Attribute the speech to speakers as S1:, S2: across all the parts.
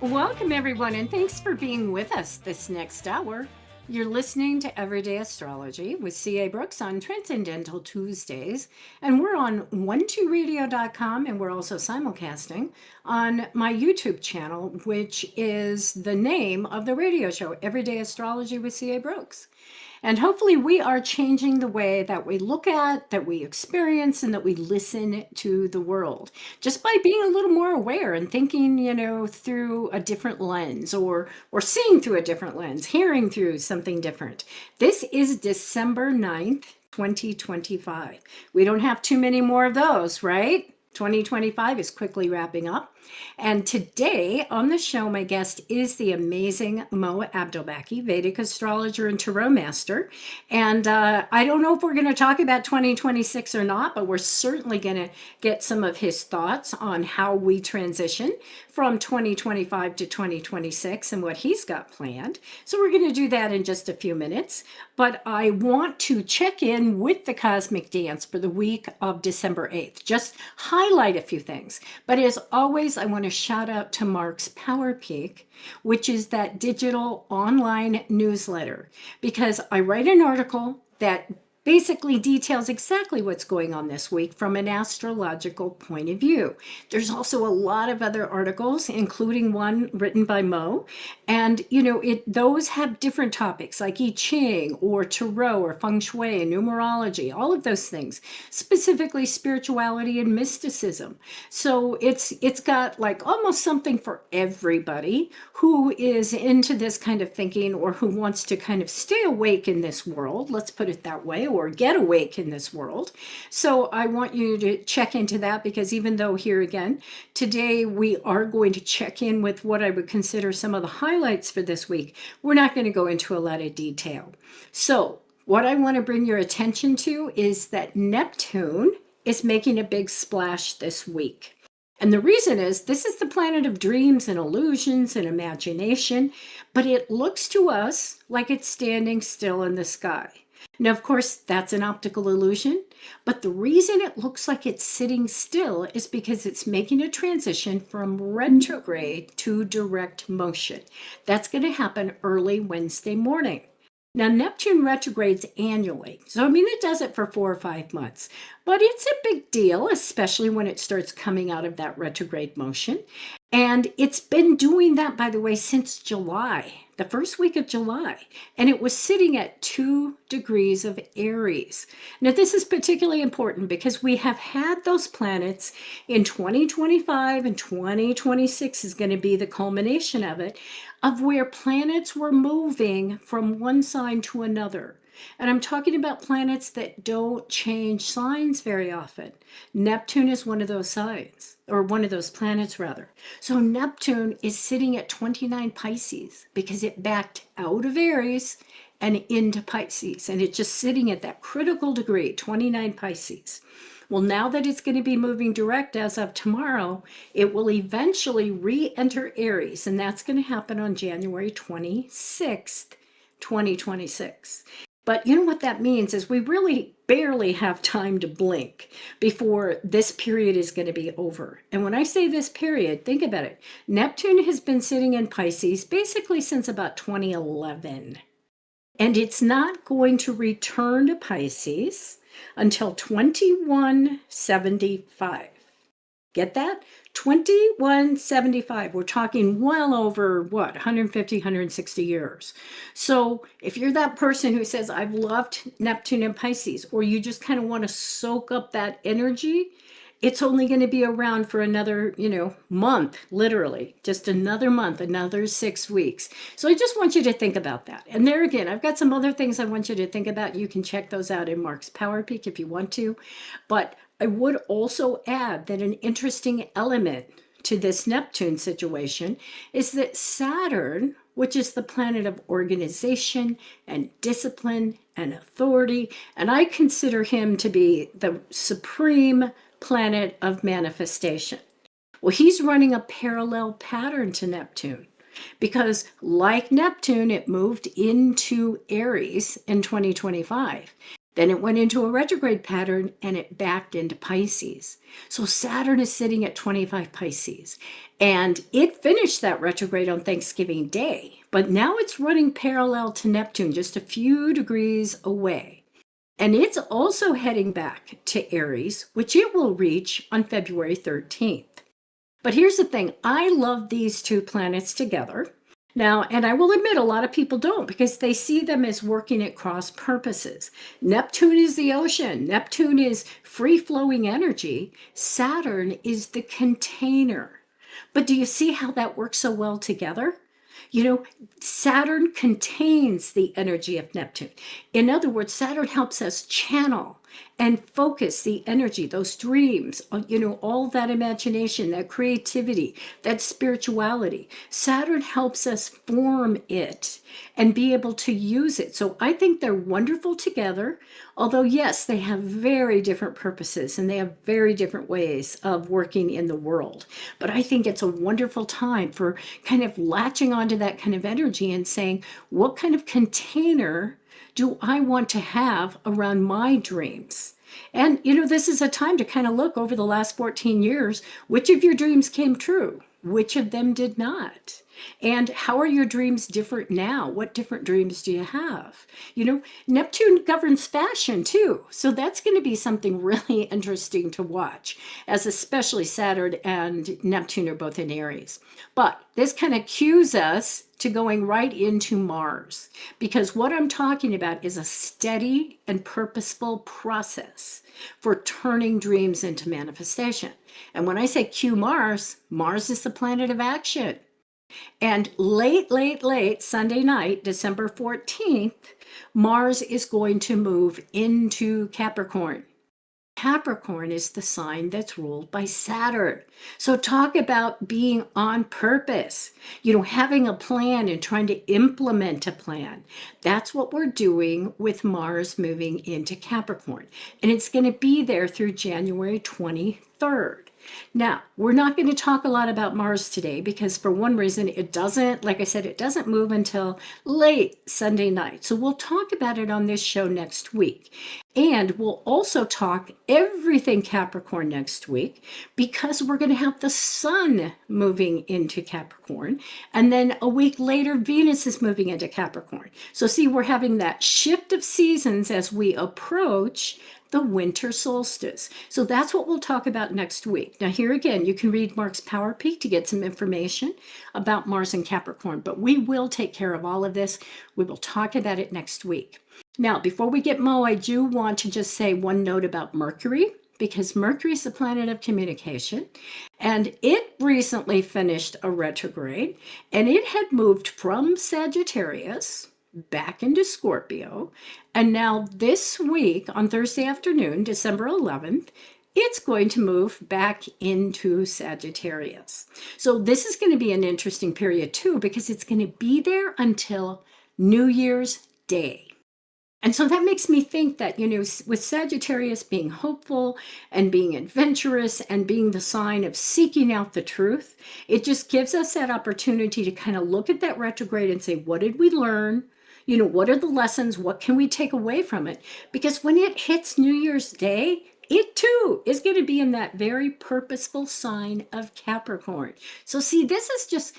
S1: Welcome, everyone, and thanks for being with us this next hour. You're listening to Everyday Astrology with C.A. Brooks on Transcendental Tuesdays, and we're on 12radio.com, and we're also simulcasting on my YouTube channel, which is the name of the radio show, Everyday Astrology with C.A. Brooks. And hopefully we are changing the way that we look at, that we experience, and that we listen to the world just by being a little more aware and thinking, through a different lens or seeing through a different lens, hearing through something different. This is December 9th, 2025. We don't have too many more of those, right? 2025 is quickly wrapping up. And today on the show, my guest is the amazing Mo Abdelbaki, Vedic Astrologer and Tarot Master. And I don't know if we're going to talk about 2026 or not, but we're certainly going to get some of his thoughts on how we transition from 2025 to 2026 and what he's got planned. So we're going to do that in just a few minutes. But I want to check in with the Cosmic Dance for the week of December 8th. Just highlight a few things. But as always, I want to shout out to Mark's Power Peak, which is that digital online newsletter, because I write an article that basically details exactly what's going on this week from an astrological point of view. There's also a lot of other articles, including one written by Mo. And, those have different topics like I Ching or Tarot or Feng Shui and numerology, all of those things, specifically spirituality and mysticism. So it's got like almost something for everybody who is into this kind of thinking or who wants to kind of stay awake in this world, let's put it that way, or get awake in this world. So I want you to check into that, because even though here again, today we are going to check in with what I would consider some of the highlights for this week, we're not going to go into a lot of detail. So what I want to bring your attention to is that Neptune is making a big splash this week. And the reason is this is the planet of dreams and illusions and imagination, but it looks to us like it's standing still in the sky. Now, of course, that's an optical illusion, but the reason it looks like it's sitting still is because it's making a transition from retrograde to direct motion. That's going to happen early Wednesday morning. Now, Neptune retrogrades annually. So, it does it for 4 or 5 months, but it's a big deal, especially when it starts coming out of that retrograde motion. And it's been doing that, by the way, since July, the first week of July. And it was sitting at 2 degrees of Aries. Now, this is particularly important because we have had those planets in 2025, and 2026 is going to be the culmination of it, of where planets were moving from one sign to another. And I'm talking about planets that don't change signs very often. Neptune is one of those signs, or one of those planets rather. So Neptune is sitting at 29 Pisces because it backed out of Aries and into Pisces. And it's just sitting at that critical degree, 29 Pisces. Well, now that it's going to be moving direct as of tomorrow, it will eventually re-enter Aries, and that's going to happen on January 26th, 2026. But you know what that means is we really barely have time to blink before this period is going to be over. And when I say this period, think about it. Neptune has been sitting in Pisces basically since about 2011. And it's not going to return to Pisces until 2175. Get that? 2175. We're talking well over, 150, 160 years. So if you're that person who says, I've loved Neptune and Pisces, or you just kind of want to soak up that energy, it's only going to be around for another, month, literally, just another month, another 6 weeks. So I just want you to think about that. And there again, I've got some other things I want you to think about. You can check those out in Mark's Power Peak if you want to. But I would also add that an interesting element to this Neptune situation is that Saturn, which is the planet of organization and discipline and authority, and I consider him to be the supreme planet of manifestation. Well, he's running a parallel pattern to Neptune because, like Neptune, it moved into Aries in 2025. Then it went into a retrograde pattern and it backed into Pisces. So Saturn is sitting at 25 Pisces. And it finished that retrograde on Thanksgiving Day. But now it's running parallel to Neptune, just a few degrees away. And it's also heading back to Aries, which it will reach on February 13th. But here's the thing, I love these two planets together. Now, and I will admit a lot of people don't because they see them as working at cross purposes. Neptune is the ocean. Neptune is free-flowing energy. Saturn is the container. But do you see how that works so well together? You know, Saturn contains the energy of Neptune. In other words, Saturn helps us channel and focus the energy, those dreams, you know, all that imagination, that creativity, that spirituality. Saturn helps us form it and be able to use it. So I think they're wonderful together. Although, yes, they have very different purposes and they have very different ways of working in the world. But I think it's a wonderful time for kind of latching onto that kind of energy and saying, what kind of container do I want to have around my dreams? And, you know, this is a time to kind of look over the last 14 years, which of your dreams came true? Which of them did not? And how are your dreams different now? What different dreams do you have? You know, Neptune governs fashion too. So that's going to be something really interesting to watch, as especially Saturn and Neptune are both in Aries. But this kind of cues us to going right into Mars, because what I'm talking about is a steady and purposeful process for turning dreams into manifestation. And when I say cue Mars, Mars is the planet of action. And late Sunday night, December 14th, Mars is going to move into Capricorn. Capricorn is the sign that's ruled by Saturn. So talk about being on purpose, you know, having a plan and trying to implement a plan. That's what we're doing with Mars moving into Capricorn. And it's going to be there through January 23rd. Now, we're not going to talk a lot about Mars today because for one reason, it doesn't, like I said, it doesn't move until late Sunday night. So we'll talk about it on this show next week. And we'll also talk everything Capricorn next week because we're going to have the sun moving into Capricorn. And then a week later, Venus is moving into Capricorn. So see, we're having that shift of seasons as we approach the winter solstice. So that's what we'll talk about next week. Now here again, you can read Mark's Power Peak to get some information about Mars and Capricorn, but we will take care of all of this. We will talk about it next week. Now, before we get Mo, I do want to just say one note about Mercury, because Mercury is the planet of communication, and it recently finished a retrograde, and it had moved from Sagittarius back into Scorpio. And now this week on Thursday afternoon, December 11th, it's going to move back into Sagittarius. So this is going to be an interesting period too, because it's going to be there until New Year's Day. And so that makes me think that, you know, with Sagittarius being hopeful and being adventurous and being the sign of seeking out the truth, it just gives us that opportunity to kind of look at that retrograde and say, what did we learn? You know, what are the lessons? What can we take away from it? Because when it hits New Year's Day, it too is going to be in that very purposeful sign of Capricorn. So see, this is just,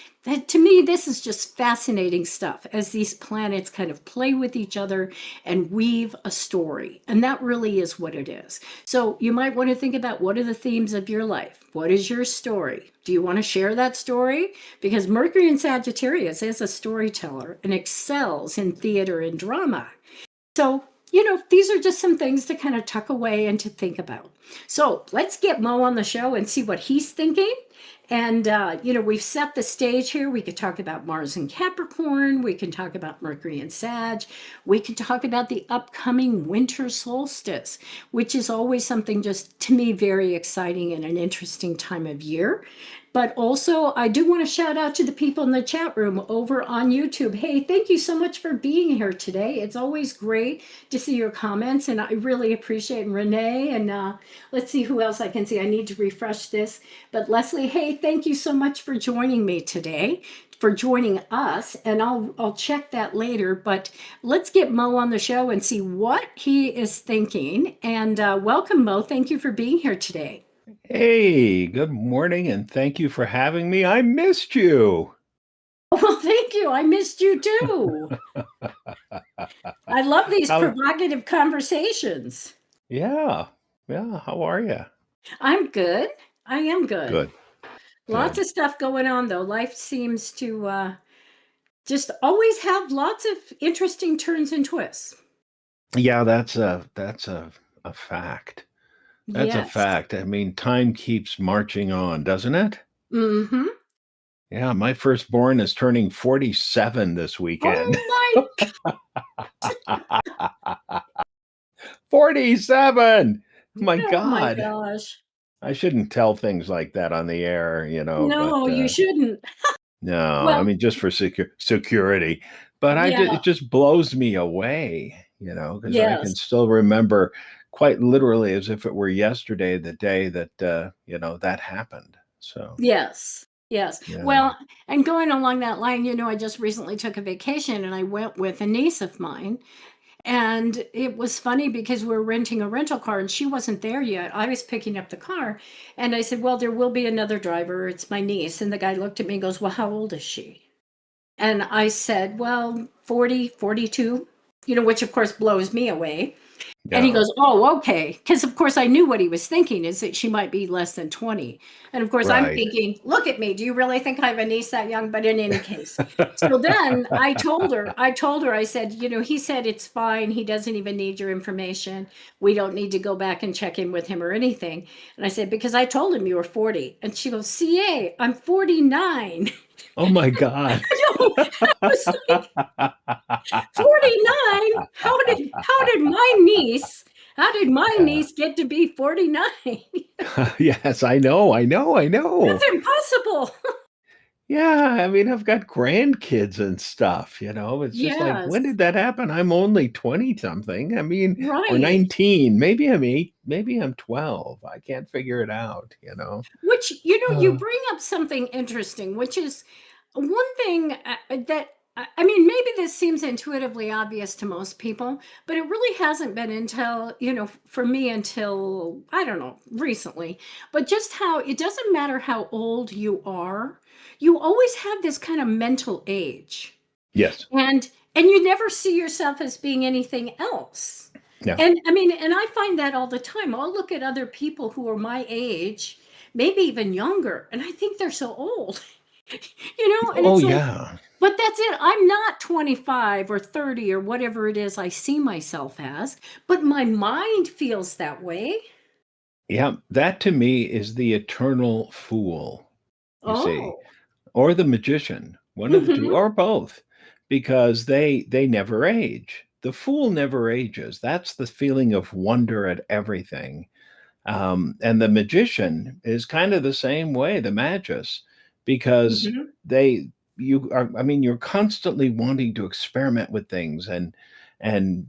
S1: to me, this is just fascinating stuff as these planets kind of play with each other and weave a story. And that really is what it is. So you might want to think about, what are the themes of your life? What is your story? Do you want to share that story? Because Mercury in Sagittarius is a storyteller and excels in theater and drama. So, you know, these are just some things to kind of tuck away and to think about. So let's get Mo on the show and see what he's thinking. And, you know, we've set the stage here. We could talk about Mars and Capricorn. We can talk about Mercury and Sag. We can talk about the upcoming winter solstice, which is always something just, to me, very exciting and an interesting time of year. But also, I do want to shout out to the people in the chat room over on YouTube. Hey, thank you so much for being here today. It's always great to see your comments, and I really appreciate Renee. And let's see who else I can see. I need to refresh this. But Leslie hey, thank you so much for joining me today, for joining us, and I'll check that later. But let's get Mo on the show and see what he is thinking. And welcome, Mo. Thank you for being here today.
S2: Hey, good morning, and thank you for having me. I missed you.
S1: Well, thank you. I missed you too. I love these
S2: How?
S1: provocative conversations.
S2: Yeah, yeah. How are you?
S1: I'm good. I am good.
S2: Good,
S1: Lots
S2: good.
S1: of stuff going on, though. Life seems to just always have lots of interesting turns and twists.
S2: Yeah, that's a fact. That's a
S1: Yes.
S2: fact. I mean, time keeps marching on, doesn't it?
S1: Mm-hmm.
S2: Yeah, my firstborn is turning 47 this weekend.
S1: Oh my,
S2: 47. My
S1: oh my
S2: God.
S1: gosh.
S2: I shouldn't tell things like that on the air, but
S1: No, you shouldn't.
S2: no, I
S1: Well,
S2: mean just for security. But
S1: yeah,
S2: it just blows me away, because I can
S1: yes,
S2: still remember quite literally as if it were yesterday the day that that happened. So
S1: yes, yes.
S2: yeah,
S1: Well, and going along that line, I just recently took a vacation and I went with a niece of mine. And it was funny because we were renting a rental car and she wasn't there yet. I was picking up the car and I said, well, there will be another driver. It's my niece. And the guy looked at me and goes, well, how old is she? And I said, well, 40, 42. Which of course blows me away. And he
S2: yeah,
S1: goes, oh, okay. Because of course I knew what he was thinking is that she might be less than 20. And of course I'm
S2: right.
S1: thinking, look at me. Do you really think I have a niece that young? But in any case. So then I told her, I said, he said it's fine. He doesn't even need your information. We don't need to go back and check in with him or anything. And I said, because I told him you were 40. And she goes, CA, I'm 49.
S2: Oh my God.
S1: I was like, 49? How did my niece get to be 49?
S2: Yes, I know, I know, I
S1: That's
S2: know.
S1: impossible.
S2: Yeah, I mean, I've got grandkids and stuff, It's just like, when
S1: Yes,
S2: did that happen? I'm only 20 something. I mean, or
S1: right.
S2: 19. Maybe I'm 8, maybe I'm 12. I can't figure it out.
S1: Which, you
S2: Uh,
S1: bring up something interesting, which is one thing that, I mean, maybe this seems intuitively obvious to most people, but it really hasn't been until, for me until, I don't know, recently. But just how it doesn't matter how old you are, you always have this kind of mental age.
S2: yes.
S1: And you never see yourself as being anything else.
S2: Yeah.
S1: And I mean, and I find that all the time. I'll look at other people who are my age, maybe even younger, and I think they're so old. And
S2: Oh
S1: it's like,
S2: yeah.
S1: but that's it. I'm not 25 or 30 or whatever it is I see myself as, but my mind feels that way.
S2: Yeah, that to me is the eternal fool, you see,
S1: Oh.
S2: or the magician, one of the two,
S1: Hmm.
S2: or both, because they never age. The fool never ages. That's the feeling of wonder at everything. And the magician is kind of the same way, the magus, because
S1: Hmm.
S2: they you are, I mean, you're constantly wanting to experiment with things and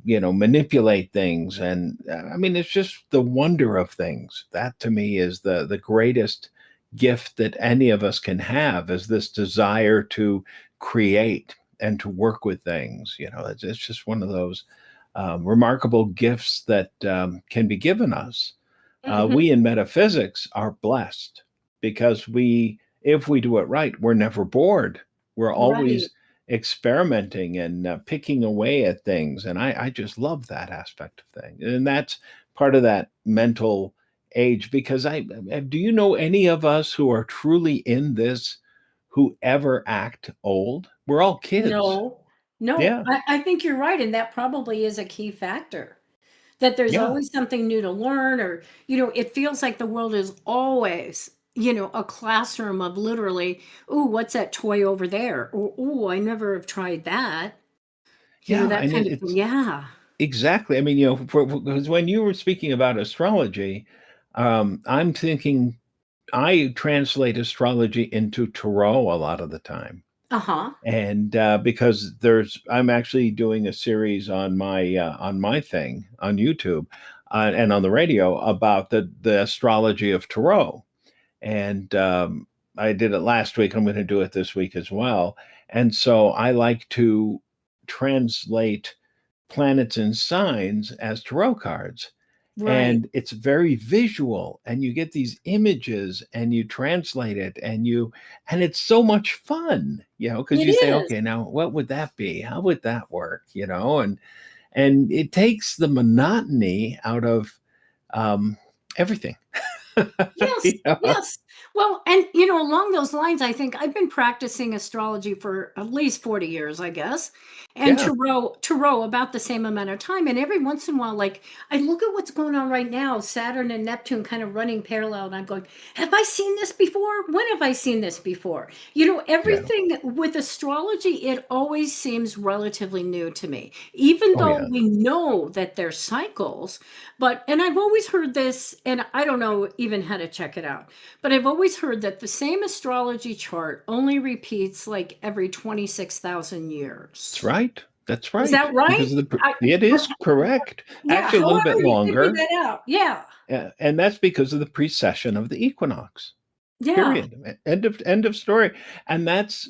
S2: manipulate things. And I mean, it's just the wonder of things. That to me is the greatest gift that any of us can have, is this desire to create and to work with things. It's just one of those remarkable gifts that can be given us.
S1: Hmm.
S2: We in metaphysics are blessed because if we do it right, we're never bored. We're
S1: Right.
S2: always experimenting and picking away at things. And I just love that aspect of things. And that's part of that mental age, because do you know any of us who are truly in this who ever act old? We're all kids.
S1: No, no,
S2: Yeah.
S1: I think you're right. And that probably is a key factor. That there's
S2: Yeah.
S1: always something new to learn, or it feels like the world is always a classroom of literally, ooh, what's that toy over there, or ooh, I never have tried that,
S2: Yeah.
S1: that
S2: And
S1: kind of thing.
S2: it's
S1: Yeah.
S2: exactly. I mean, because when you were speaking about astrology, I'm thinking I translate astrology into tarot a lot of the time,
S1: Uh-huh.
S2: and because I'm actually doing a series on my thing on YouTube and on the radio about the astrology of tarot, and I did it last week. I'm going to do it this week as well. And so I like to translate planets and signs as tarot cards.
S1: Right.
S2: And it's very visual, and you get these images and you translate it, and it's so much fun, because
S1: It
S2: you say,
S1: is.
S2: okay, now what would that be? How would that work? And it takes the monotony out of everything.
S1: Yes,
S2: you know?
S1: yes. Well, and along those lines, I think I've been practicing astrology for at least 40 years, I guess, and
S2: Yeah.
S1: tarot about the same amount of time. And every once in a while, like I look at what's going on right now, Saturn and Neptune kind of running parallel, and I'm going, have I seen this before? When have I seen this before?
S2: Yeah.
S1: Everything with astrology, it always seems relatively new to me, even
S2: Oh
S1: though
S2: yeah.
S1: we know that there's cycles. And I've always heard this, and I don't know even how to check it out, but I've always heard that the same astrology chart only repeats like every 26,000
S2: That's
S1: years.
S2: right. That's
S1: Is
S2: right.
S1: that right?
S2: Because of
S1: I,
S2: it is correct.
S1: yeah,
S2: Actually, a little bit
S1: however you figure
S2: longer.
S1: that out. Yeah.
S2: And that's because of the precession of the equinox.
S1: Yeah.
S2: Period. End of story. And that's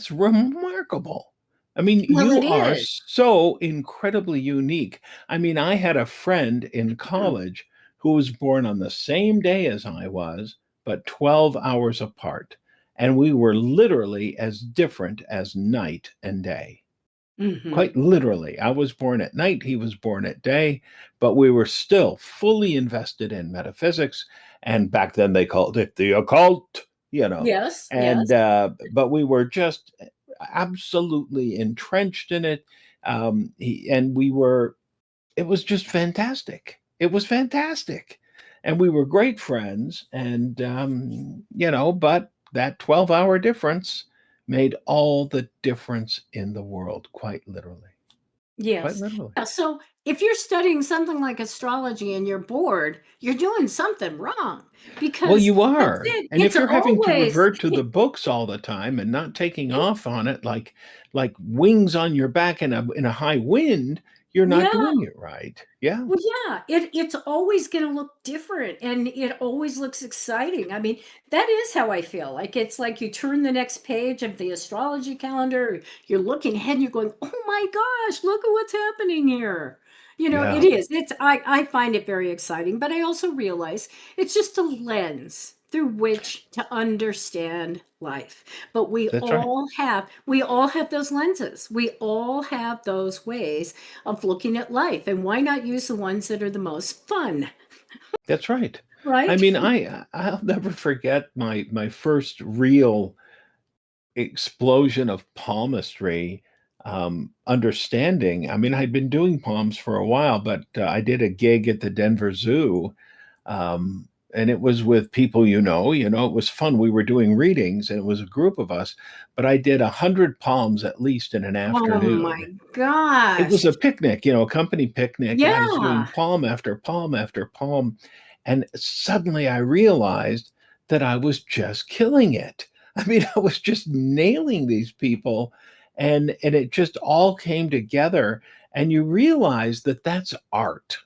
S2: remarkable. I mean,
S1: Well,
S2: you
S1: it
S2: are
S1: is.
S2: so incredibly unique. I mean, I had a friend in college who was born on the same day as I was, but 12 hours apart. And we were literally as different as night and day.
S1: Hmm.
S2: Quite literally. I was born at night, he was born at day, but we were still fully invested in metaphysics. And back then they called it the occult, you know.
S1: Yes.
S2: And,
S1: Yes.
S2: but we were just absolutely entrenched in it. And it was just fantastic. It was fantastic. And we were great friends. And, but that 12-hour difference made all the difference in the world, quite literally. Quite
S1: Yes.
S2: literally.
S1: Yeah, so if you're studying something like astrology and you're bored, you're doing something wrong
S2: Well,
S1: because
S2: you
S1: that's
S2: are.
S1: it.
S2: And
S1: It's
S2: if you're having to
S1: always,
S2: revert to the books all the time and not taking off on it like wings on your back in a high wind, you're not
S1: yeah.
S2: doing it right. Yeah.
S1: Well, yeah, it's always going to look different and it always looks exciting. I mean, that is how I feel. Like it's like you turn the next page of the astrology calendar, you're looking ahead and you're going, "Oh my gosh, look at what's happening here." It
S2: Yeah.
S1: is. I find it very exciting, but I also realize it's just a lens through which to understand life. But
S2: That's right.
S1: we all have those lenses. We all have those ways of looking at life. And why not use the ones that are the most fun,
S2: That's right. I
S1: right?
S2: mean, I'll never forget my first real explosion of palmistry understanding. I mean, I'd been doing palms for a while, but I did a gig at the Denver Zoo, and it was with people it was fun. We were doing readings, and it was a group of us, but I did 100 palms at least in an
S1: Oh
S2: afternoon.
S1: my
S2: It was
S1: gosh.
S2: a picnic, a company picnic, and I was doing
S1: Yeah.
S2: palm after palm after palm. And suddenly I realized that I was just killing it. I mean, I was just nailing these people, and it just all came together. And you realize that that's art.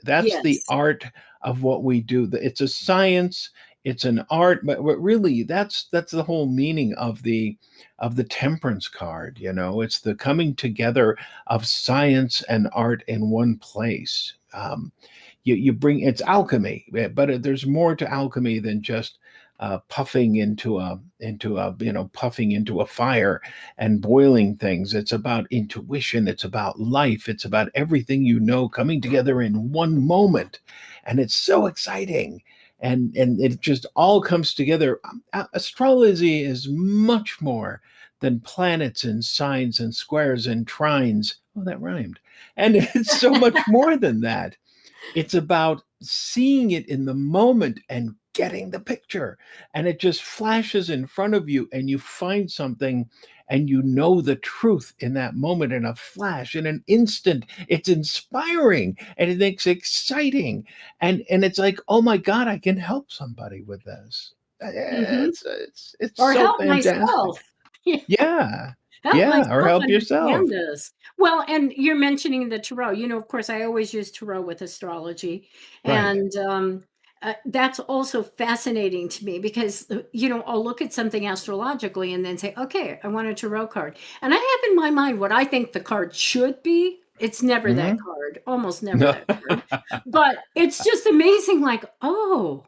S2: That's the
S1: Yes.
S2: art of what we do. It's a science, it's an art, but really that's the whole meaning of the temperance card. It's the coming together of science and art in one place. You bring it's alchemy, but there's more to alchemy than just puffing into a fire and boiling things. It's about intuition. It's about life. It's about everything coming together in one moment, and it's so exciting. And it just all comes together. Astrology is much more than planets and signs and squares and trines. Oh, that rhymed. And it's so much more than that. It's about seeing it in the moment and getting the picture. And it just flashes in front of you, and you find something, and you know the truth in that moment, in a flash, in an instant. It's inspiring, and it's exciting. And it's like, oh my God, I can help somebody with this.
S1: Hmm.
S2: It's
S1: Or
S2: so
S1: help
S2: fantastic.
S1: myself. Yeah.
S2: Yeah.
S1: Help
S2: Yeah. Or
S1: myself
S2: help yourself.
S1: understand this. Well, and you're mentioning the tarot. Of course, I always use tarot with astrology.
S2: Right.
S1: And That's also fascinating to me because, I'll look at something astrologically and then say, okay, I want a tarot card. And I have in my mind what I think the card should be. It's never that
S2: Mhm.
S1: card, almost never
S2: No.
S1: that card. But it's just amazing, like, oh,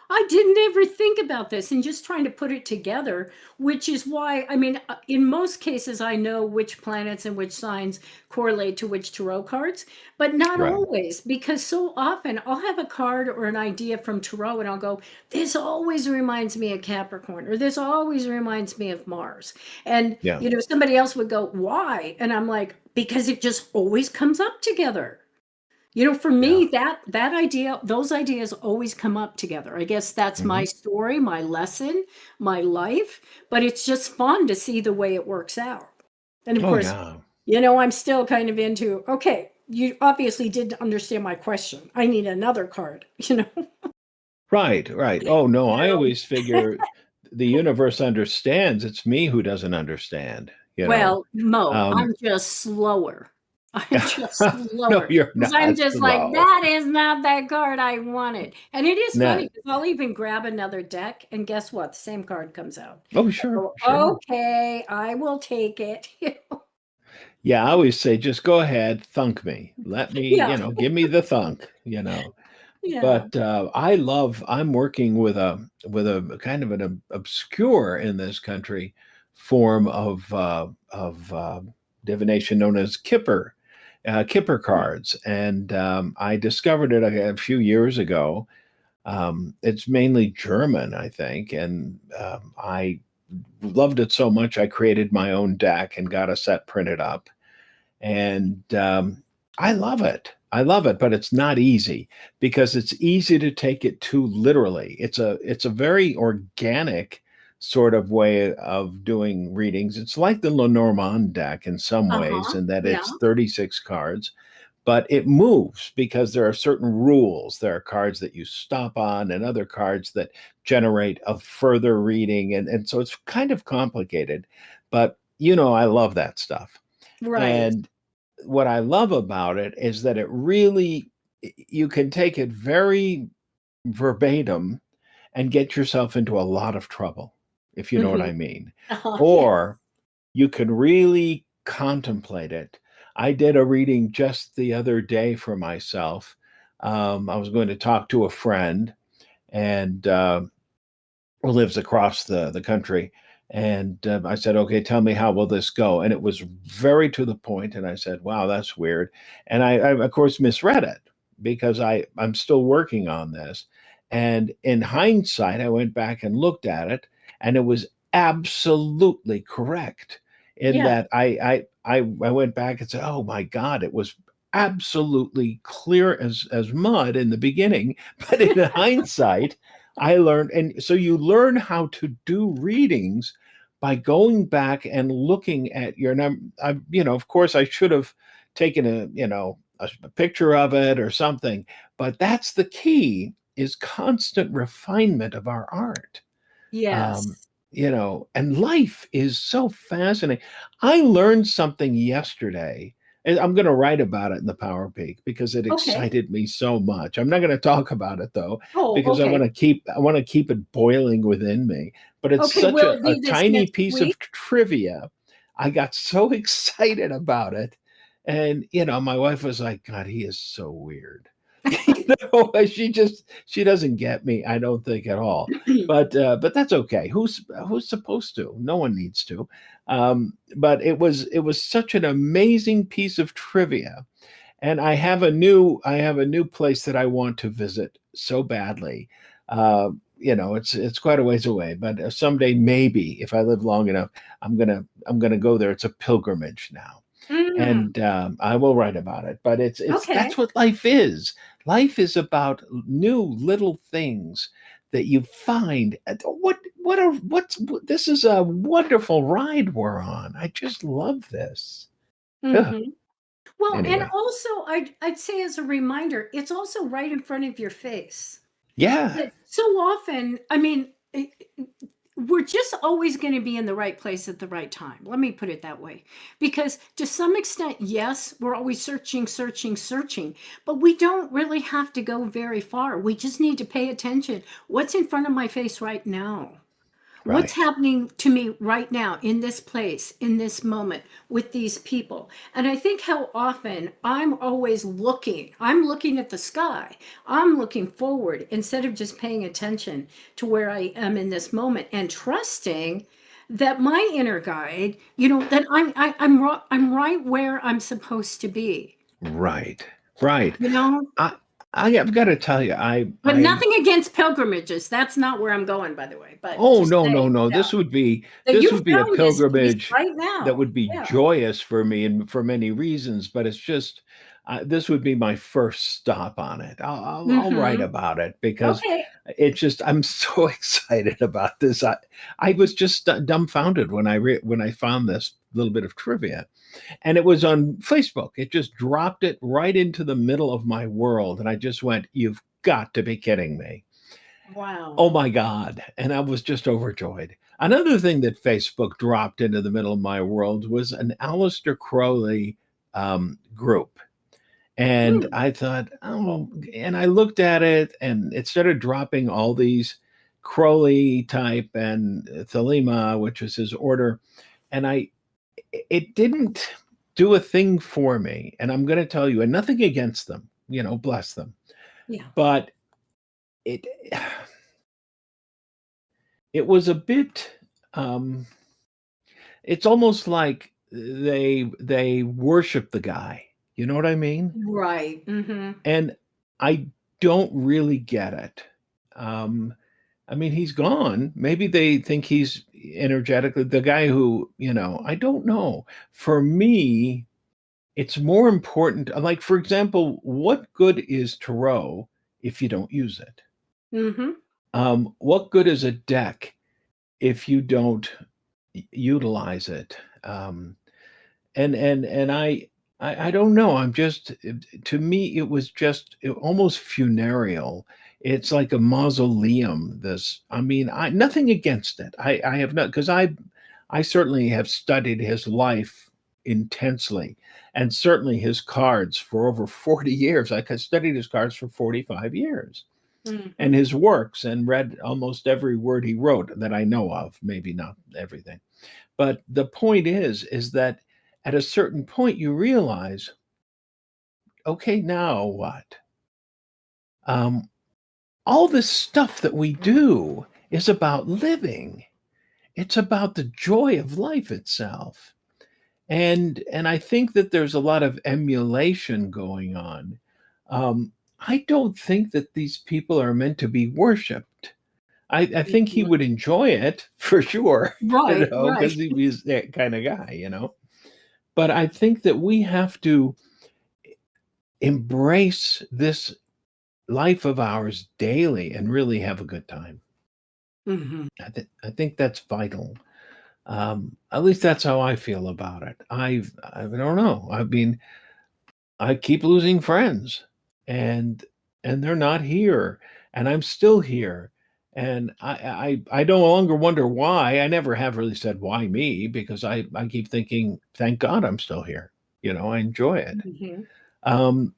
S1: I didn't ever think about this, and just trying to put it together, which is why, I mean, in most cases, I know which planets and which signs correlate to which tarot cards, but not
S2: Right.
S1: always, because so often I'll have a card or an idea from tarot and I'll go, this always reminds me of Capricorn, or this always reminds me of Mars. And,
S2: Yeah.
S1: somebody else would go, why? And I'm like, because it just always comes up together. For
S2: Yeah.
S1: me, that idea, those ideas always come up together. I guess that's my
S2: Mhm.
S1: story, my lesson, my life, but it's just fun to see the way it works out. And of
S2: Oh,
S1: course,
S2: yeah.
S1: I'm still kind of into, okay, you obviously didn't understand my question. I need another card.
S2: Right, right. Oh, no,
S1: You
S2: I
S1: know?
S2: always figure the universe understands, it's me who doesn't understand, you know?
S1: Well, Mo,
S2: Um,
S1: I'm just slower. I'm just
S2: no,
S1: slower
S2: you're
S1: because I'm
S2: not
S1: just like,
S2: slow.
S1: that is not that card I wanted. And it is
S2: No.
S1: funny because I'll even grab another deck, and guess what? The same card comes out.
S2: Oh,
S1: I
S2: sure,
S1: go,
S2: sure.
S1: okay, I will take it.
S2: Yeah, I always say, "Just go ahead, thunk me. Let me,
S1: Yeah,
S2: give me the thunk," you know?
S1: yeah.
S2: But, I'm working with a kind of an obscure in this country form of divination known as Kipper cards, and, I discovered it a few years ago. It's mainly German, I think, and, I loved it so much, I created my own deck and got a set printed up, and I love it. I love it, but it's not easy because it's easy to take it too literally. It's a very organic sort of way of doing readings. It's like the Lenormand deck in some ways,
S1: Uh-huh.
S2: in that
S1: Yeah.
S2: it's 36 cards, but it moves because there are certain rules. There are cards that you stop on and other cards that generate a further reading. And so it's kind of complicated, but I love that stuff.
S1: Right.
S2: And what I love about it is that it really you can take it very verbatim and get yourself into a lot of trouble, if you know what
S1: Hmm.
S2: I mean.
S1: Yeah.
S2: Or you can really contemplate it. I did a reading just the other day for myself. I was going to talk to a friend, and who lives across the country. And I said, "Okay, tell me, how will this go?" And it was very to the point. And I said, "Wow, that's weird." And I of course misread it because I'm still working on this. And in hindsight, I went back and looked at it, and it was absolutely correct. In
S1: Yeah.
S2: that I went back and said, "Oh my God, it was absolutely clear as mud in the beginning," but in hindsight, I learned, and so you learn how to do readings by going back and looking at your number. Of course, I should have taken a picture of it or something, but that's the key: is constant refinement of our art. Um,
S1: Yes.
S2: and life is so fascinating. I learned something yesterday, and I'm going to write about it in the Power Peak because it
S1: Okay.
S2: excited me so much. I'm not going to talk about it though,
S1: Oh,
S2: because
S1: okay.
S2: I want to keep it boiling within me. But it's
S1: Okay.
S2: such
S1: Will
S2: a
S1: it be this
S2: tiny
S1: next
S2: piece of
S1: week?
S2: trivia. I got so excited about it. And my wife was like, "God, he is so weird." She doesn't get me, I don't think, at all. But that's okay. Who's supposed to? No one needs to. But it was such an amazing piece of trivia, and I have a new place that I want to visit so badly. It's quite a ways away, but someday, maybe if I live long enough, I'm gonna go there. It's a pilgrimage now,
S1: Mm,
S2: and I will write about it. But it's that's
S1: okay.
S2: what life is. Life is about new little things that you find. This is a wonderful ride we're on. I just love this. Ugh.
S1: Hmm. Well, and
S2: Anyway,
S1: also, I'd say as a reminder, it's also right in front of your face.
S2: yeah,
S1: That so often, I mean, we're just always going to be in the right place at the right time. Let me put it that way. Because to some extent, yes, we're always searching, searching, searching, but we don't really have to go very far. We just need to pay attention. What's in front of my face right now? What's
S2: Right.
S1: happening to me right now in this place, in this moment with these people? And I think how often I'm looking at the sky, I'm looking forward instead of just paying attention to where I am in this moment and trusting that my inner guide, that I'm right where I'm supposed to be,
S2: Right. Right.
S1: you know?
S2: I I've got to tell you,
S1: But nothing against pilgrimages. That's not where I'm going, by the way. But
S2: oh
S1: just
S2: no, no,
S1: saying,
S2: no.
S1: yeah. That
S2: This
S1: you
S2: would be a
S1: found this peace
S2: pilgrimage
S1: right
S2: that
S1: now.
S2: would be
S1: Yeah.
S2: joyous for me and for many reasons, but it's just this would be my first stop on it. I'll write
S1: Mhm.
S2: about it because
S1: Okay.
S2: it's just I'm so excited about this. I was just dumbfounded when when I found this little bit of trivia, and it was on Facebook. It just dropped it right into the middle of my world, and I just went, "You've got to be kidding me."
S1: Wow.
S2: Oh my God. And I was just overjoyed. Another thing that Facebook dropped into the middle of my world was an Aleister Crowley group. And
S1: Hmm.
S2: I thought, oh, and I looked at it and it started dropping all these Crowley type and Thelema, which is his order. And it didn't do a thing for me. And I'm going to tell you, and nothing against them, bless them.
S1: Yeah.
S2: But it, it was a bit, um, it's almost like they worship the guy. You know what I mean?
S1: Right. Mhm.
S2: And I don't really get it. Um, I mean, he's gone. Maybe they think he's energetically the guy who, I don't know. For me, it's more important. Like, for example, what good is tarot if you don't use it?
S1: Mhm.
S2: What good is a deck if you don't utilize it? And I don't know. To me it was just almost funereal. It's like a mausoleum. This, I mean, I nothing against it. I have not because I certainly have studied his life intensely, and certainly his cards for over 40 years. I studied his cards for 45 years and
S1: Mhm.
S2: his works and read almost every word he wrote that I know of, maybe not everything. But the point is that at a certain point you realize, okay, now what? Um, all this stuff that we do is about living. It's about the joy of life itself. And I think that there's a lot of emulation going on. I don't think that these people are meant to be worshipped. I think he would enjoy it for sure,
S1: Right, right.
S2: because he was that kind of guy. But I think that we have to embrace this life of ours daily and really have a good time.
S1: Mhm.
S2: I think that's vital. At least that's how I feel about it. I don't know. I mean, I keep losing friends, and they're not here, and I'm still here, and I no longer wonder why. I never have really said why me because I keep thinking, thank God I'm still here. I enjoy it.
S1: Mhm.
S2: Um,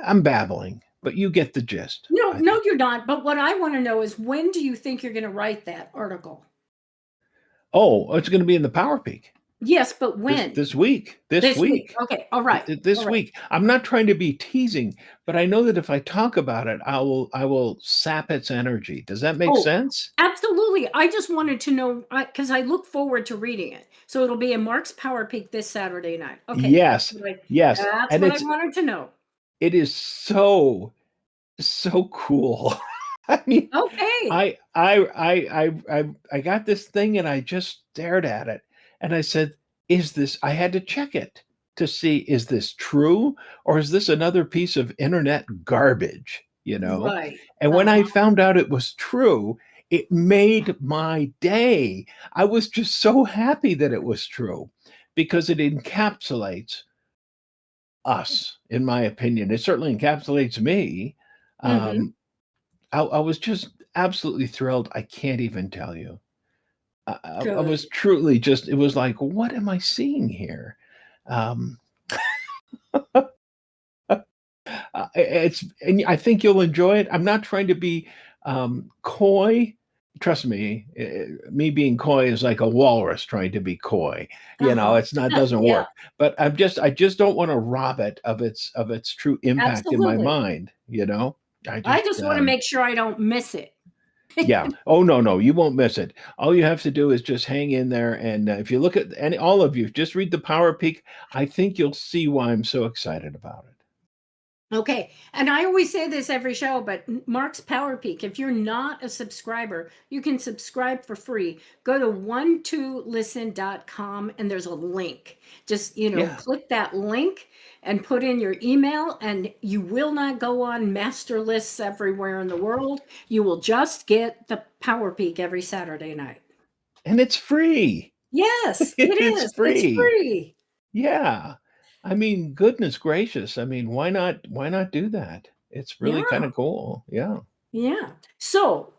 S2: I'm babbling, but you get the gist,
S1: No,
S2: I
S1: no,
S2: think.
S1: you're not. But what I want to know is when do you think you're going to write that article?
S2: Oh, it's going to be in the Power Peak
S1: Yes, but
S2: this
S1: when?
S2: this week. This
S1: This week.
S2: week.
S1: Okay. All right. All
S2: This
S1: right.
S2: week. I'm not trying to be teasing, but I know that if I talk about it, I will sap its energy. Does that make
S1: Oh,
S2: sense?
S1: absolutely. I just wanted to know because I look forward to reading it. So it'll be in Mark's Power Peak this Saturday night. Okay,
S2: Yes. Yes.
S1: that's
S2: And
S1: what I wanted to know.
S2: it is so cool. I mean,
S1: Okay.
S2: I got this thing and I just stared at it and I said, I had to check it to see, is this true or is this another piece of internet garbage?
S1: Right.
S2: And when I
S1: Uh-huh.
S2: found out it was true, it made my day. I was just so happy that it was true because it encapsulates us, in my opinion. It certainly encapsulates me.
S1: Mhm.
S2: Um, I was just absolutely thrilled. I can't even tell you. I was
S1: Good.
S2: truly just, it was like, what am I seeing here? Um, it's, and I think you'll enjoy it. I'm not trying to be coy. Trust me, me being coy is like a walrus trying to be coy.
S1: Uh-huh.
S2: It's not, doesn't
S1: Yeah,
S2: work. But I just don't want to rob it of its true impact in my
S1: absolutely.
S2: mind. I
S1: I
S2: just,
S1: just want to make sure I don't miss it.
S2: yeah. Oh, no, no, you won't miss it. All you have to do is just hang in there, and if you look at any, all of you, just read the Power Peak. I think you'll see why I'm so excited about it.
S1: Okay. And I always say this every show, but Mark's Power Peak, if you're not a subscriber, you can subscribe for free. Go to 12listen.com and there's a link. Just,
S2: Yeah.
S1: click that link and put in your email, and you will not go on master lists everywhere in the world. You will just get the Power Peak every Saturday night.
S2: And it's free.
S1: Yes, it
S2: It's
S1: is. It's
S2: free.
S1: free.
S2: Yeah. I mean, goodness gracious. I mean, why not do that? It's really kind
S1: Yeah.
S2: of cool. Yeah.
S1: Yeah. So,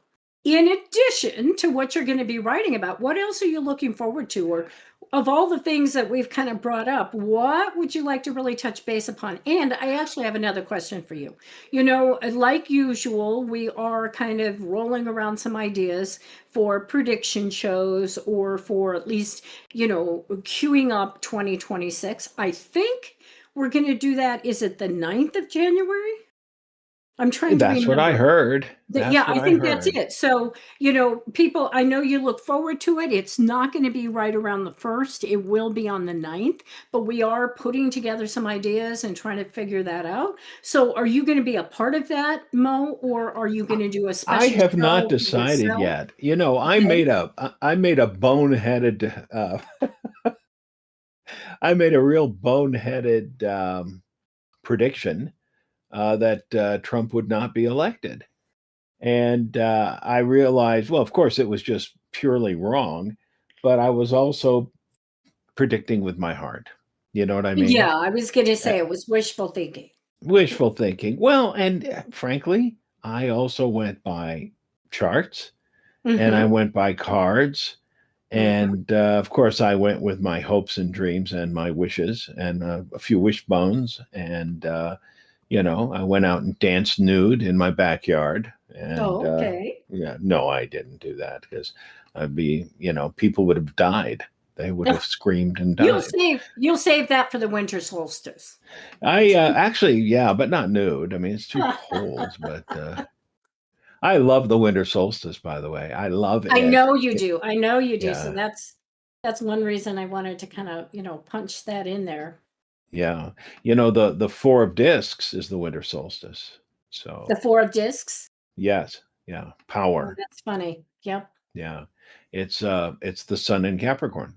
S1: in addition to what you're going to be writing about, what else are you looking forward to? Or of all the things that we've kind of brought up, what would you like to really touch base upon? And I actually have another question for you. Like usual, we are kind of rolling around some ideas for prediction shows, or for at least, queuing up 2026. I think we're going to do that. Is it the 9th of January? I'm trying to
S2: That's what I
S1: remember.
S2: heard.
S1: Yeah,
S2: That's what
S1: I
S2: I
S1: think that's
S2: heard.
S1: it. So, people, I know you look forward to it. It's not going to be right around the 1st. It will be on the 9th, but we are putting together some ideas and trying to figure that out. So, are you going to be a part of that, Mo, or are you going to do a
S2: I
S1: special
S2: have not
S1: show
S2: decided
S1: yourself?
S2: yet.
S1: Okay.
S2: I made a boneheaded I made a real boneheaded prediction that Trump would not be elected. And I realized, well, of course, it was just purely wrong, but I was also predicting with my heart. You know what I mean?
S1: Yeah, I was going to
S2: Uh,
S1: say it was wishful thinking.
S2: Wishful thinking. Well, and frankly, I also went by charts and I
S1: Mm-hmm.
S2: went by cards.
S1: Mm-hmm.
S2: And of course, I went with my hopes and dreams and my wishes and a few wishbones. And I went out and danced nude in my backyard. And
S1: Oh, okay.
S2: yeah, no, I didn't do that because I'd be, people would have died. They would have screamed and died.
S1: You'll save that for the winter solstice.
S2: I actually, yeah, but not nude. I mean, it's too cold. But I love the winter solstice, by the way. I love
S1: I
S2: it.
S1: know you do. I know you do. So
S2: Yeah,
S1: that's one reason I wanted to kind of, punch that in there.
S2: yeah. The four of discs is the winter solstice.
S1: The
S2: So
S1: four of discs.
S2: yes, yeah,
S1: Oh,
S2: power.
S1: that's funny. Yep.
S2: Yeah, it's the sun in Capricorn.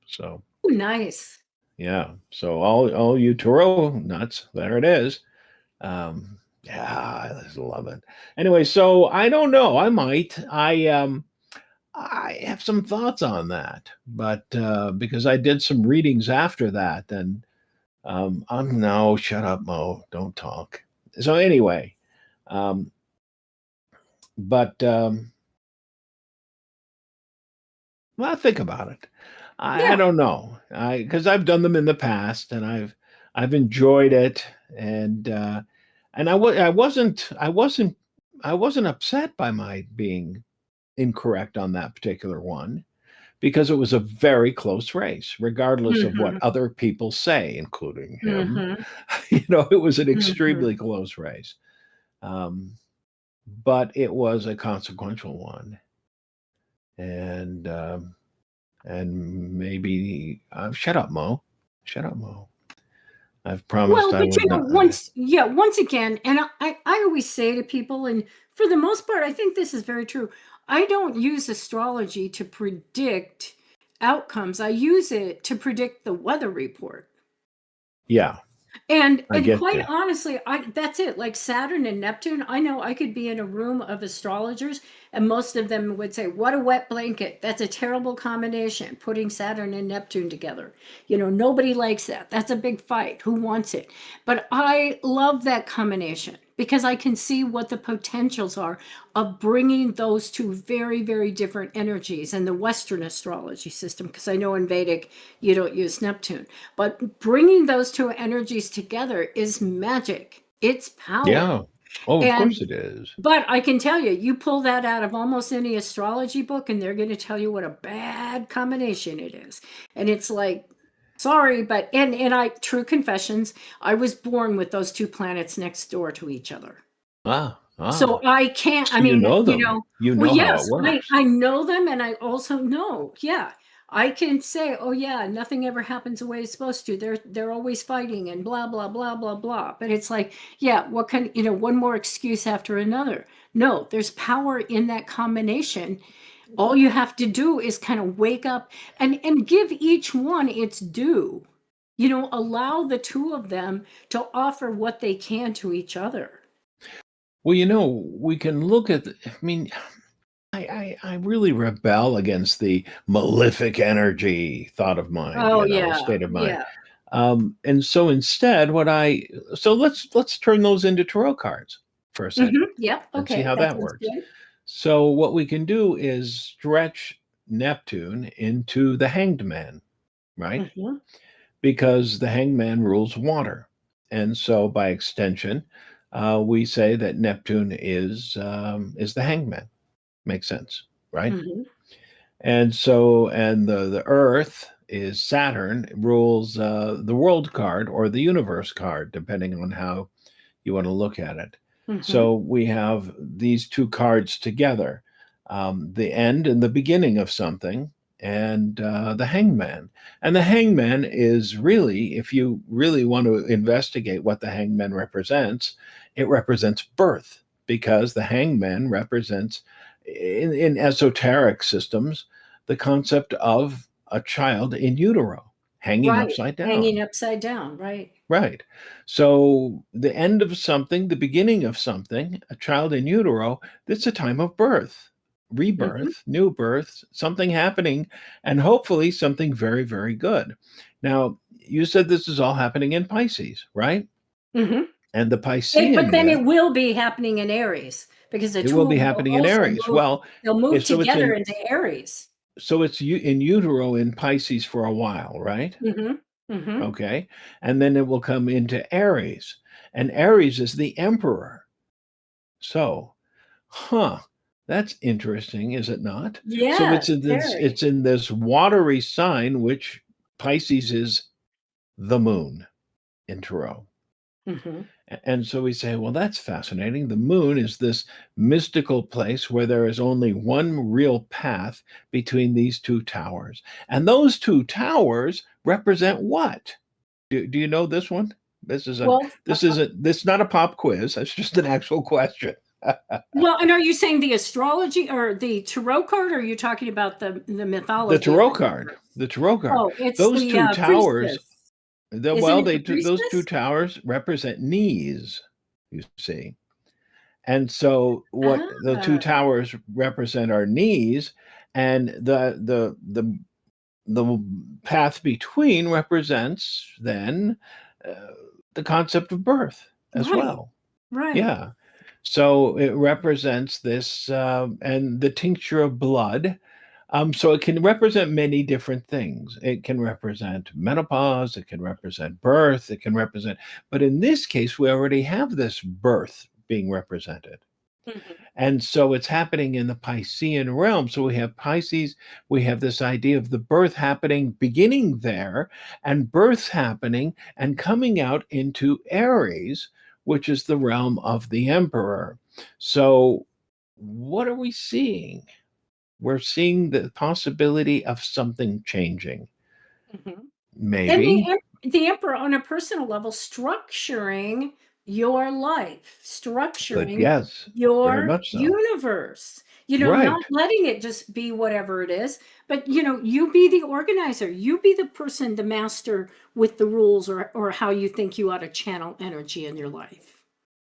S2: So
S1: Ooh, nice.
S2: yeah, so all you Toro nuts, there it is. Yeah, I just love it. Anyway, so I don't know. I might. I have some thoughts on that, but because I did some readings after that, and I'm no, shut up, Mo, don't talk. So anyway, um, but well, think about it. I
S1: Yeah.
S2: don't know, because I've done them in the past, and I've enjoyed it, and I wasn't upset by my being incorrect on that particular one because it was a very close race, regardless of what
S1: Mm-hmm.
S2: other people say, including him.
S1: Mm-hmm.
S2: It was an
S1: Mm-hmm.
S2: extremely close race, um, but it was a consequential one, and maybe shut up, Mo. Shut up, Mo. I've promised
S1: Well,
S2: I
S1: but
S2: would not.
S1: once again, and I always say to people, and for the most part, I think this is very true. I don't use astrology to predict outcomes. I use it to predict the weather report.
S2: Yeah, I
S1: And
S2: get
S1: quite
S2: you.
S1: honestly, that's it. Like Saturn and Neptune, I know I could be in a room of astrologers And most of them would say, what a wet blanket. That's a terrible combination, putting Saturn and Neptune together. Nobody likes that. That's a big fight. Who wants it? But I love that combination because I can see what the potentials are of bringing those two very, very different energies in the Western astrology system. Because I know in Vedic, you don't use Neptune, but bringing those two energies together is magic. It's power.
S2: Yeah. Oh, of
S1: And
S2: course it is.
S1: but I can tell you, you pull that out of almost any astrology book, and they're going to tell you what a bad combination it is. And it's like, sorry, but and I true confessions, I was born with those two planets next door to each other.
S2: Ah,
S1: So
S2: ah.
S1: I can't,
S2: So
S1: I
S2: you
S1: mean,
S2: know them. You
S1: well,
S2: know how it
S1: yes,
S2: works.
S1: I know them, and I also know, yeah, I can say, oh yeah, nothing ever happens the way it's supposed to. They're always fighting and blah blah blah blah blah. But it's like, yeah, what kind, one more excuse after another. No, there's power in that combination. All you have to do is kind of wake up and give each one its due. Allow the two of them to offer what they can to each other.
S2: Well, we can look at, I mean, I really rebel against the malefic energy thought of mind,
S1: Oh yeah,
S2: state of mind.
S1: yeah.
S2: And so instead, so let's turn those into tarot cards for a second
S1: Yep.
S2: and see
S1: Okay,
S2: how
S1: that
S2: that
S1: sounds
S2: works.
S1: good.
S2: So what we can do is stretch Neptune into the Hanged Man, right?
S1: Mhm.
S2: Because the Hanged Man rules water, and so by extension, we say that Neptune is the Hanged Man. Makes sense, right?
S1: Mhm.
S2: And the Earth is Saturn, rules the world card or the universe card, depending on how you want to look at it.
S1: Mhm.
S2: So we have these two cards together, the end and the beginning of something, and the hangman. And the hangman is really, if you really want to investigate what the hangman represents, it represents birth, because the hangman represents, in esoteric systems, the concept of a child in utero hanging
S1: Right.
S2: upside
S1: Hanging
S2: down.
S1: upside down, right.
S2: Right. So the end of something, the beginning of something, a child in utero, it's a time of birth,
S1: Mhm.
S2: rebirth, new birth, something happening, and hopefully something very, very good. Now, you said this is all happening in Pisces, right?
S1: Mhm.
S2: And the
S1: But
S2: Piscean
S1: then
S2: myth,
S1: it will be happening in Aries because the
S2: it will
S1: two
S2: be
S1: will
S2: happening in
S1: also
S2: Aries.
S1: move.
S2: Well,
S1: They'll move
S2: so
S1: together into Aries.
S2: it's in utero in Pisces for a while, right?
S1: Mhm. Mhm.
S2: Okay. And then it will come into Aries. And Aries is the emperor. So, huh, that's interesting, is it not? So
S1: Yes, very.
S2: it's in this watery sign, which Pisces is the moon in Tarot.
S1: Mhm.
S2: And so we say, well, that's fascinating. The moon is this mystical place where there is only one real path between these two towers. And those two towers represent what? Do you know this one?
S1: Well,
S2: This is not a pop quiz. That's just an actual question.
S1: and are you saying the astrology or the tarot card, or are you talking about the
S2: The
S1: mythology of
S2: tarot
S1: the
S2: card,
S1: universe?
S2: the tarot card.
S1: Oh, it's
S2: Those
S1: the
S2: two towers,
S1: priestess. Isn't it the
S2: those two
S1: priestess?
S2: towers represent knees, you see. And so what the two
S1: Ah,
S2: towers represent are knees, and the path between represents then uh, the concept of birth as
S1: right,
S2: well.
S1: right.
S2: Yeah. So it represents this, and the tincture of blood. So it can represent many different things. It can represent menopause, it can represent birth, it can represent, but in this case, we already have this birth being represented.
S1: Mhm.
S2: And so it's happening in the Piscean realm. So we have Pisces, we have this idea of the birth happening, beginning there, and birth happening and coming out into Aries, which is the realm of the emperor. So, what are we seeing? We're seeing the possibility of something changing.
S1: Mhm. And
S2: Maybe,
S1: the emperor on a personal level structuring your life,
S2: but
S1: structuring
S2: yes, very
S1: your
S2: much so.
S1: universe. Not
S2: Right.
S1: letting it just be whatever it is, but you be the organizer. You be the person, the master with the rules or how you think you ought to channel energy in your life.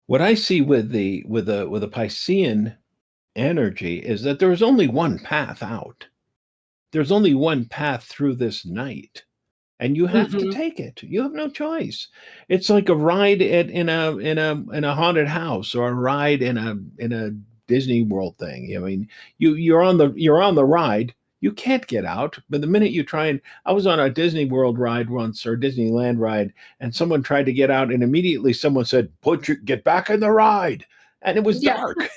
S2: What I see with the Piscean energy is that there's only one path out. There's only one path through this night, and you have to
S1: Mhm.
S2: take it. You have no choice. It's like a ride in a haunted house, or a ride in a Disney World thing. I mean, you're on the ride. You can't get out. But the minute you try and I was on a Disney World ride once, or Disneyland ride, and someone tried to get out, and immediately someone said, get back in the ride." And it was
S1: Yeah.
S2: dark,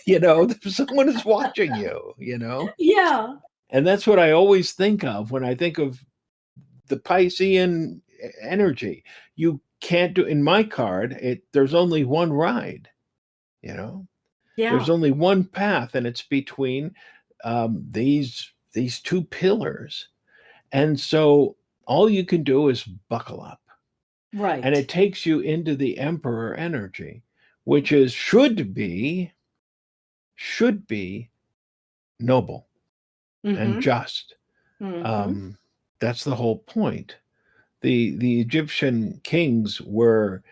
S2: someone is watching you.
S1: Yeah.
S2: And that's what I always think of when I think of the Piscean energy. You can't do in my card. There's only one ride. You know, there's
S1: Yeah.
S2: only one path, and it's between these two pillars. And so all you can do is buckle up, and
S1: Right.
S2: it takes you into the Emperor energy, which is should be noble and
S1: Mhm.
S2: just.
S1: Mhm.
S2: Um, that's the whole point. The Egyptian kings were,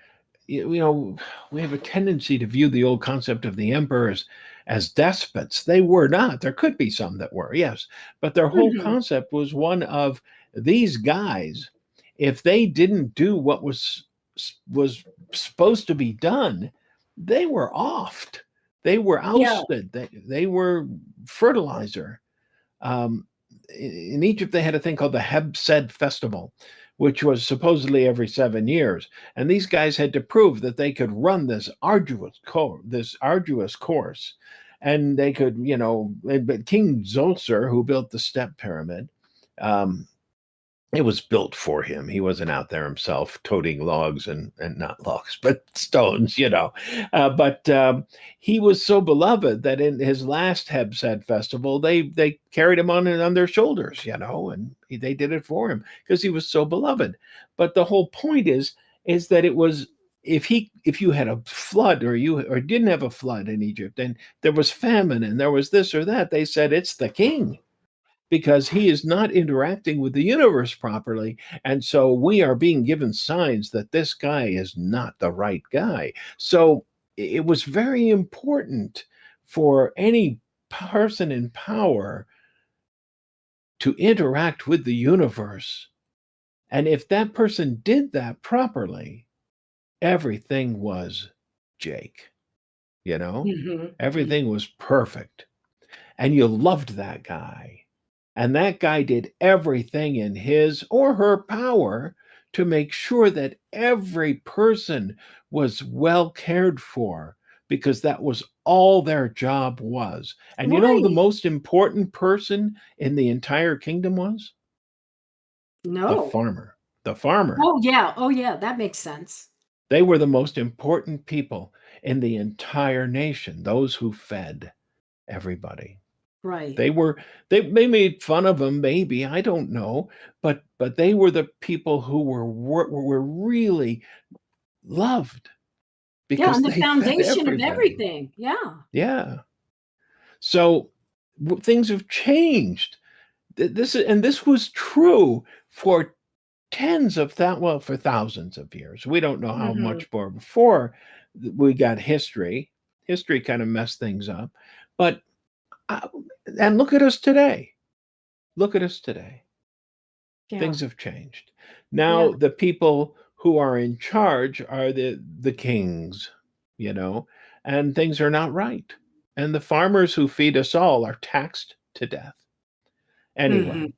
S2: we have a tendency to view the old concept of the emperors as despots. They were not. There could be some that were, yes, but their whole
S1: Mhm.
S2: concept was one of these guys. If they didn't do what was supposed to be done, they were offed. They were
S1: Yeah.
S2: ousted. They were fertilizer. um, in Egypt, they had a thing called the Hebsed Festival, which was supposedly every 7 years, and these guys had to prove that they could run this arduous course, and they could, But King Zolcer, who built the Step Pyramid, um, it was built for him. He wasn't out there himself toting logs and not logs, but stones. But he was so beloved that in his last Hebsed festival, they carried him on their shoulders, and they did it for him because he was so beloved. But the whole point is that it was, if you had a flood, or didn't have a flood in Egypt, and there was famine and there was this or that, they said it's the king, because he is not interacting with the universe properly. And so we are being given signs that this guy is not the right guy. So it was very important for any person in power to interact with the universe. And if that person did that properly, everything was Jake, you know?
S1: Mhm. Mhm.
S2: Everything was perfect. And you loved that guy. And that guy did everything in his or her power to make sure that every person was well cared for, because that was all their job was. And you know who the
S1: Right.
S2: most important person in the entire kingdom was? The
S1: No.
S2: farmer. The farmer.
S1: Oh, yeah. Oh, yeah, that makes sense.
S2: They were the most important people in the entire nation, those who fed everybody.
S1: Right.
S2: They made fun of him, maybe, I don't know, but they were the people who were really loved
S1: Yeah,
S2: because
S1: and the
S2: they fed
S1: foundation of
S2: everybody.
S1: everything. Yeah.
S2: Yeah. So things have changed. This was true for for thousands of years. We don't know how
S1: Mhm.
S2: much more before we got history. History kind of messed things up, but uh, and look at us today. Look at us today.
S1: Yeah.
S2: Things have changed.
S1: Yeah.
S2: Now the people who are in charge are the kings, you know, and things are not right. And the farmers who feed us all are taxed to death. Anyway,
S1: Mhm.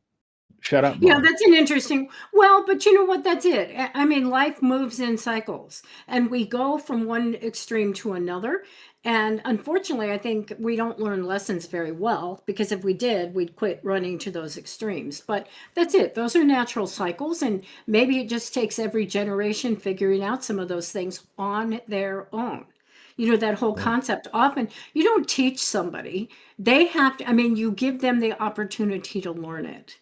S2: shut up,
S1: Yeah,
S2: mom.
S1: that's an interesting well, but you know what? That's it. I mean, life moves in cycles, and we go from one extreme to another. And unfortunately, I think we don't learn lessons very well, because if we did, we'd quit running to those extremes. But that's it. Those are natural cycles, and maybe it just takes every generation figuring out some of those things on their own. That whole
S2: Yeah.
S1: concept. Often, you don't teach somebody; they have to. I mean, you give them the opportunity to learn it.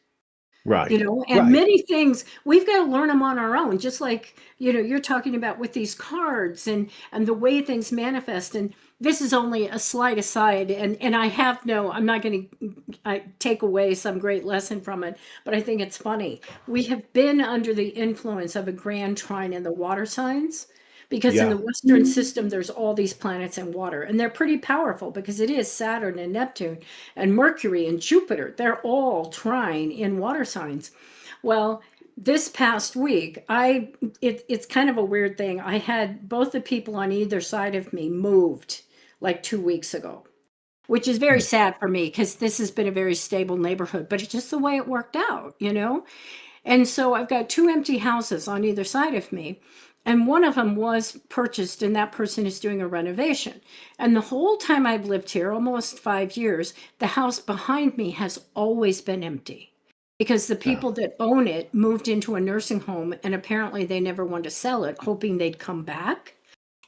S2: Right.
S1: And
S2: Right.
S1: many things we've got to learn them on our own, just like, you're talking about with these cards and the way things manifest. And this is only a slight aside, and I'm not going to take away some great lesson from it, but I think it's funny. We have been under the influence of a grand trine in the water signs because in the
S2: Yeah.
S1: Western system, there's all these planets in water, and they're pretty powerful because it is Saturn and Neptune and Mercury and Jupiter. They're all trine in water signs. Well, this past week, it's kind of a weird thing. I had both the people on either side of me moved like 2 weeks ago, which is very
S2: Hmm.
S1: sad for me because this has been a very stable neighborhood, but it's just the way it worked out, you know? And so I've got two empty houses on either side of me. And one of them was purchased, and that person is doing a renovation. And the whole time I've lived here, almost 5 years, the house behind me has always been empty because the
S2: Yeah.
S1: people that own it moved into a nursing home, and apparently they never wanted to sell it, hoping they'd come back.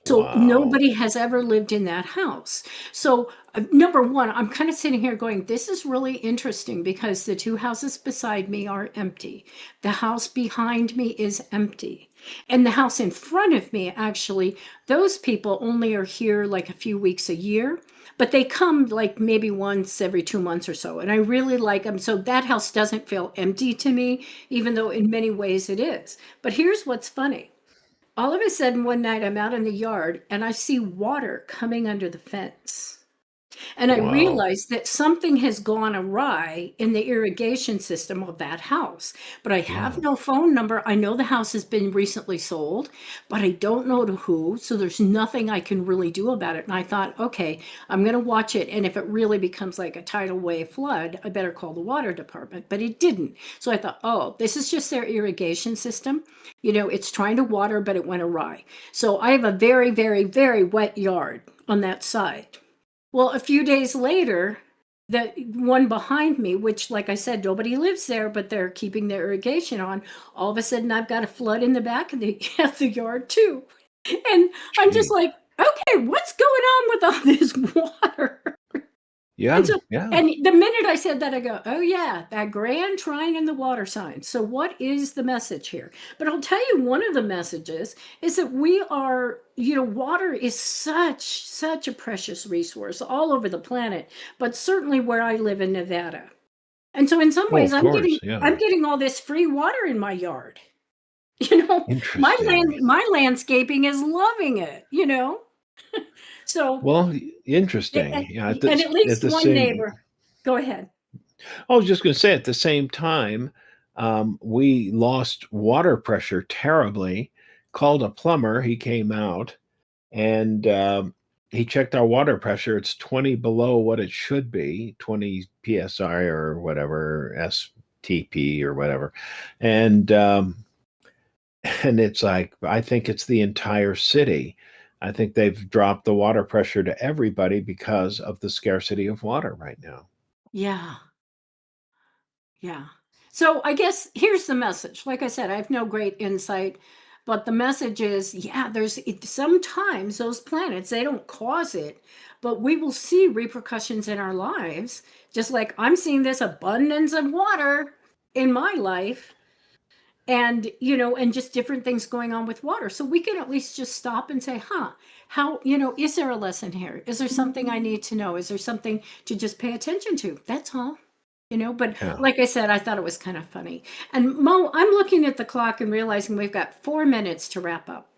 S1: So
S2: Wow.
S1: nobody has ever lived in that house. So, number one, I'm kind of sitting here going, this is really interesting because the two houses beside me are empty. The house behind me is empty. And the house in front of me, actually, those people only are here like a few weeks a year, but they come like maybe once every 2 months or so. And I really like them. So that house doesn't feel empty to me, even though in many ways it is. But here's what's funny. All of a sudden, one night I'm out in the yard and I see water coming under the fence. And I
S2: Wow.
S1: realized that something has gone awry in the irrigation system of that house. But I have
S2: Yeah.
S1: no phone number. I know the house has been recently sold, but I don't know to who. So there's nothing I can really do about it. And I thought, okay, I'm going to watch it. And if it really becomes like a tidal wave flood, I better call the water department. But it didn't. So I thought, oh, this is just their irrigation system. It's trying to water, but it went awry. So I have a very, very, very wet yard on that side. Well, a few days later, the one behind me, which, like I said, nobody lives there, but they're keeping their irrigation on. All of a sudden, I've got a flood in the back of the, of the yard too, and I'm just
S2: Gee.
S1: like, okay, what's going on with all this water? And
S2: Yeah.
S1: so,
S2: Yeah.
S1: and the minute I said that, I go, oh yeah, that grand trine in the water sign. So what is the message here? But I'll tell you, one of the messages is that we are, water is such a precious resource all over the planet, but certainly where I live in Nevada. And so in some
S2: Oh,
S1: ways
S2: of
S1: I'm getting
S2: course. Yeah.
S1: I'm getting all this free water in my yard. You know,
S2: Interesting.
S1: my landscaping is loving it. So
S2: Well,
S1: and
S2: interesting. Yeah.
S1: at
S2: At
S1: least
S2: the
S1: one
S2: same,
S1: neighbor. Go ahead.
S2: I was just going to say, at the same time, we lost water pressure terribly. Called a plumber. He came out and he checked our water pressure. It's 20 below what it should be, 20 psi or whatever, STP or whatever, and and it's like I think it's the entire city. I think they've dropped the water pressure to everybody because of the scarcity of water right now.
S1: Yeah. Yeah. So I guess here's the message. Like I said, I have no great insight, but the message is, yeah, sometimes those planets, they don't cause it, but we will see repercussions in our lives. Just like I'm seeing this abundance of water in my life and, and just different things going on with water. So we can at least just stop and say, how, is there a lesson here? Is there something I need to know? Is there something to just pay attention to? That's all. But
S2: Yeah.
S1: like I said, I thought it was kind of funny. And Mo, I'm looking at the clock and realizing we've got 4 minutes to wrap up.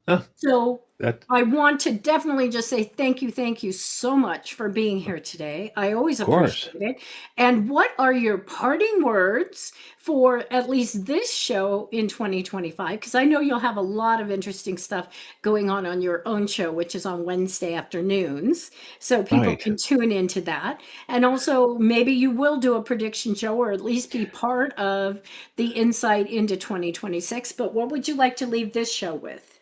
S2: Huh,
S1: So
S2: that
S1: I want to definitely just say thank you so much for being here today. I always
S2: of course.
S1: appreciate it. And what are your parting words for at least this show in 2025? Because I know you'll have a lot of interesting stuff going on your own show, which is on Wednesday afternoons. So people
S2: Right.
S1: can tune into that. And also, maybe you will do a prediction show or at least be part of the insight into 2026. But what would you like to leave this show with?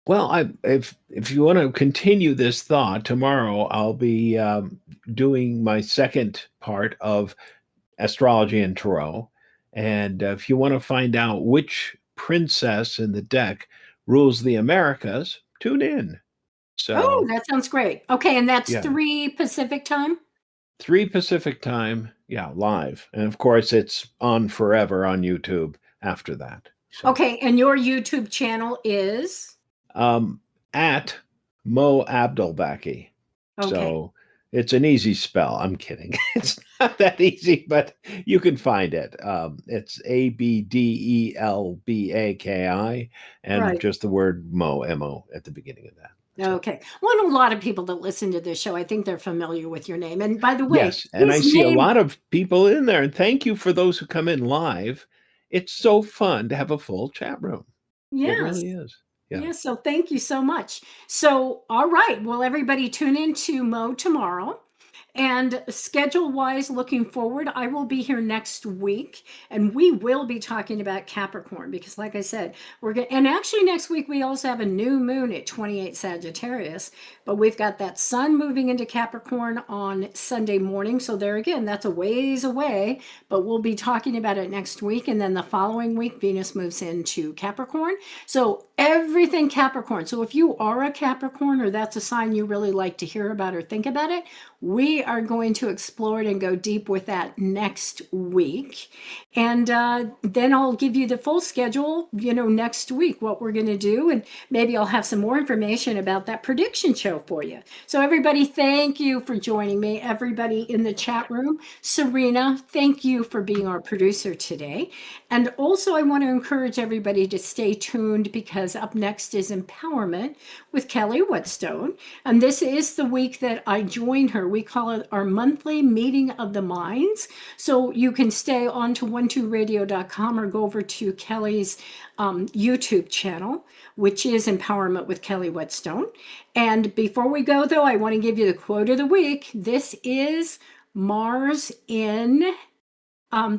S2: Well, if you want to continue this thought tomorrow, I'll be doing my second part of astrology and tarot. And if you want to find out which princess in the deck rules the Americas, tune in.
S1: Oh,
S2: So
S1: that sounds great. Okay, and that's
S2: yeah,
S1: 3 Pacific time?
S2: 3 Pacific time. Yeah, live, and of course it's on forever on YouTube after that. So
S1: Okay, and your YouTube channel is?
S2: at Mo Abdelbaki.
S1: Okay.
S2: So It's an easy spell. I'm kidding. It's not that easy, but you can find it. It's Abdelbaki, and
S1: Right.
S2: just the word Mo, M-O, at the beginning of that. So,
S1: Okay. Well, a lot of people that listen to this show, I think they're familiar with your name. And by the way,
S2: yes. And I
S1: his
S2: see a
S1: name,
S2: lot of people in there. And thank you for those who come in live. It's so fun to have a full chat room. It
S1: yes.
S2: really is. Yeah.
S1: Yeah, so thank you so much. So, all right, well, everybody tune in to Mo tomorrow. And schedule wise, looking forward, I will be here next week and we will be talking about Capricorn because, like I said, we're going to, and actually next week we also have a new moon at 28 Sagittarius, but we've got that sun moving into Capricorn on Sunday morning. So, there again, that's a ways away, but we'll be talking about it next week. And then the following week, Venus moves into Capricorn. So, everything Capricorn. So, if you are a Capricorn or that's a sign you really like to hear about or think about it, we are going to explore it and go deep with that next week. And then I'll give you the full schedule, next week, what we're going to do. And maybe I'll have some more information about that prediction show for you. So, everybody, thank you for joining me. Everybody in the chat room, Serena, thank you for being our producer today. And also, I want to encourage everybody to stay tuned because up next is Empowerment with Kelly Whetstone. And this is the week that I joined her. We call it our monthly meeting of the minds. So you can stay on to 12radio.com or go over to Kelly's YouTube channel, which is Empowerment with Kelly Whetstone. And before we go, though, I want to give you the quote of the week. This is Mars in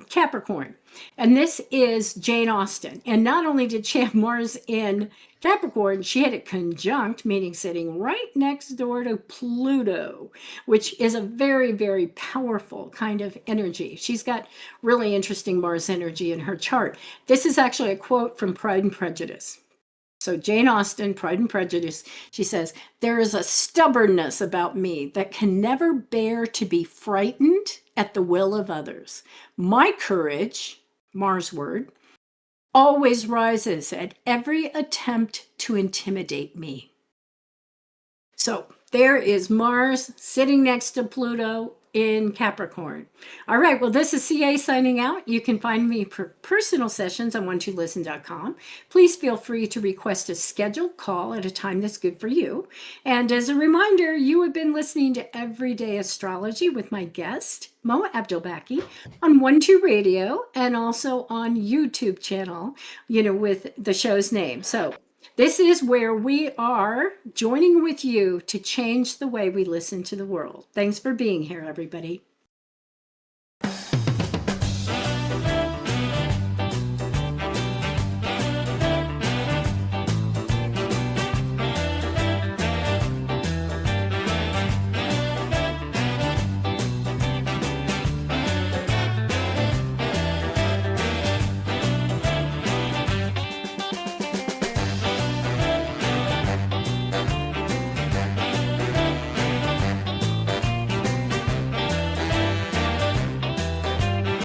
S1: Capricorn. And this is Jane Austen. And not only did she have Mars in Capricorn, she had it conjunct, meaning sitting right next door to Pluto, which is a very, very powerful kind of energy. She's got really interesting Mars energy in her chart. This is actually a quote from Pride and Prejudice. So, Jane Austen, Pride and Prejudice, she says, "There is a stubbornness about me that can never bear to be frightened at the will of others. My courage," Mars word, "always rises at every attempt to intimidate me." So, there is Mars sitting next to Pluto in Capricorn. All right, well, this is CA signing out. You can find me for personal sessions on 12listen.com. Please feel free to request a scheduled call at a time that's good for you. And as a reminder, you have been listening to Everyday Astrology with my guest, Mo Abdelbaki, on 12 Radio and also on YouTube channel, with the show's name. So, this is where we are joining with you to change the way we listen to the world. Thanks for being here, everybody.